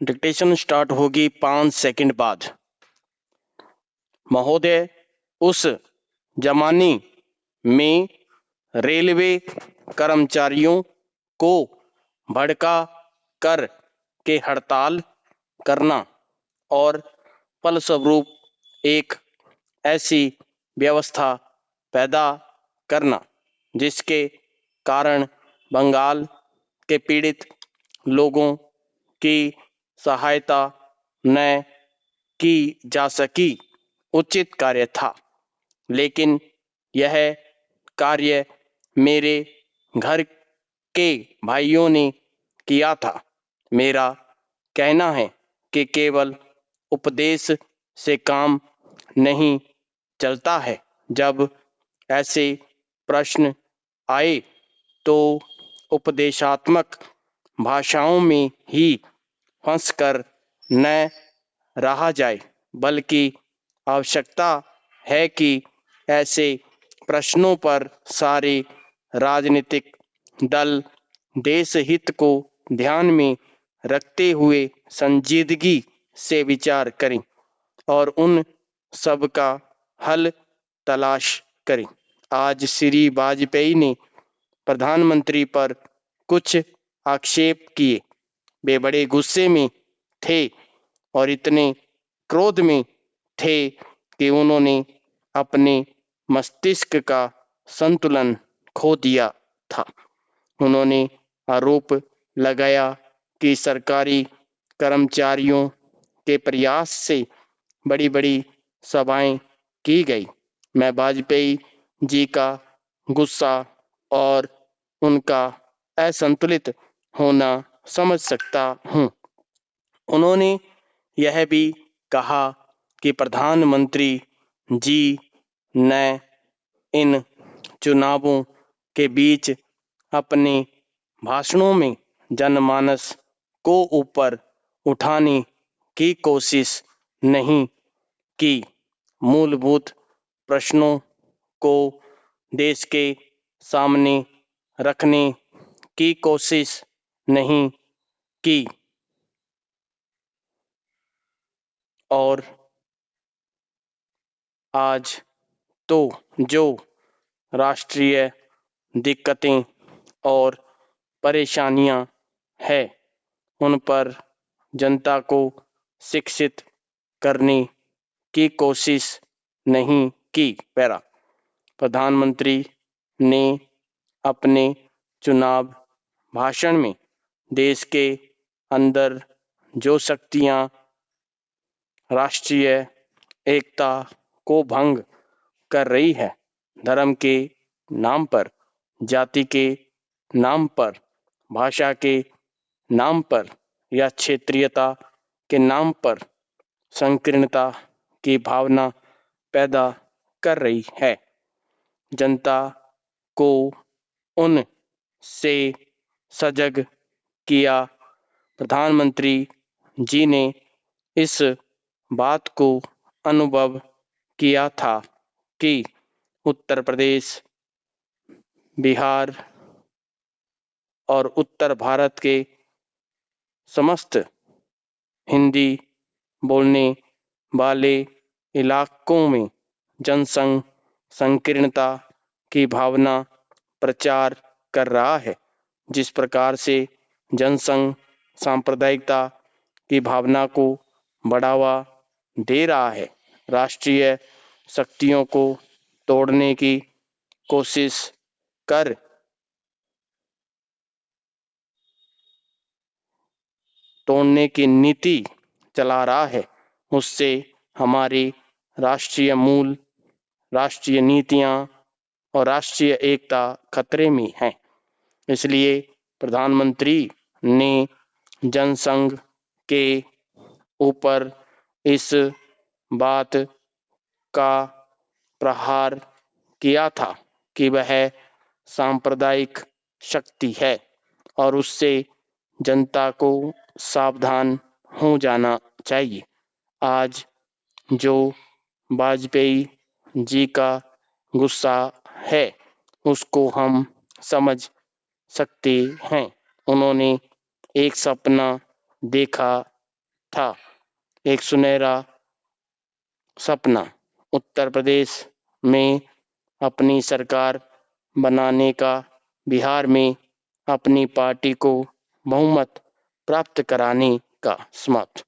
Dictation start होगी 5 second बाद। महोदय, उस जमाने में रेलवे कर्मचारियों को भड़का कर के हड़ताल करना और फलस्वरूप एक ऐसी व्यवस्था पैदा करना जिसके कारण बंगाल के पीड़ित लोगों की सहायता न की जा सकी उचित कार्य था। लेकिन यह कार्य मेरे घर के भाइयों ने किया था। मेरा कहना है कि केवल उपदेश से काम नहीं चलता है। जब ऐसे प्रश्न आए तो उपदेशात्मक भाषाओं में ही फंसकर न रहा जाए, बल्कि आवश्यकता है कि ऐसे प्रश्नों पर सारे राजनीतिक दल देश हित को ध्यान में रखते हुए संजीदगी से विचार करें और उन सब का हल तलाश करें। आज श्री वाजपेयी ने प्रधानमंत्री पर कुछ आक्षेप किए। वे बड़े गुस्से में थे और इतने क्रोध में थे कि उन्होंने अपने मस्तिष्क का संतुलन खो दिया था। उन्होंने आरोप लगाया कि सरकारी कर्मचारियों के प्रयास से बड़ी बड़ी सभाएं की गई। मैं वाजपेयी जी का गुस्सा और उनका असंतुलित होना समझ सकता हूँ। उन्होंने यह भी कहा कि प्रधानमंत्री जी ने इन चुनावों के बीच अपने भाषणों में जनमानस को ऊपर उठाने की कोशिश नहीं की, मूलभूत प्रश्नों को देश के सामने रखने की कोशिश नहीं की और आज तो जो राष्ट्रीय दिक्कतें और परेशानियां हैं उन पर जनता को शिक्षित करने की कोशिश नहीं की। प्रधानमंत्री ने अपने चुनाव भाषण में देश के अंदर जो शक्तियां राष्ट्रीय एकता को भंग कर रही है, धर्म के नाम पर, जाति के नाम पर, भाषा के नाम पर या क्षेत्रीयता के नाम पर संकीर्णता की भावना पैदा कर रही है, जनता को उन से सजग किया। प्रधानमंत्री जी ने इस बात को अनुभव किया था कि उत्तर प्रदेश, बिहार और उत्तर भारत के समस्त हिंदी बोलने वाले इलाकों में जनसंघ संकीर्णता की भावना प्रचार कर रहा है। जिस प्रकार से जनसंघ सांप्रदायिकता की भावना को बढ़ावा दे रहा है, राष्ट्रीय शक्तियों को तोड़ने की कोशिश कर तोड़ने की नीति चला रहा है, उससे हमारी राष्ट्रीय मूल, राष्ट्रीय नीतियां और राष्ट्रीय एकता खतरे में है। इसलिए प्रधानमंत्री ने जनसंघ के ऊपर इस बात का प्रहार किया था कि वह सांप्रदायिक शक्ति है और उससे जनता को सावधान हो जाना चाहिए। आज जो वाजपेयी जी का गुस्सा है उसको हम समझ सकते हैं। उन्होंने एक सपना देखा था एक सुनहरा सपना, उत्तर प्रदेश में अपनी सरकार बनाने का, बिहार में अपनी पार्टी को बहुमत प्राप्त कराने का। समाप्त।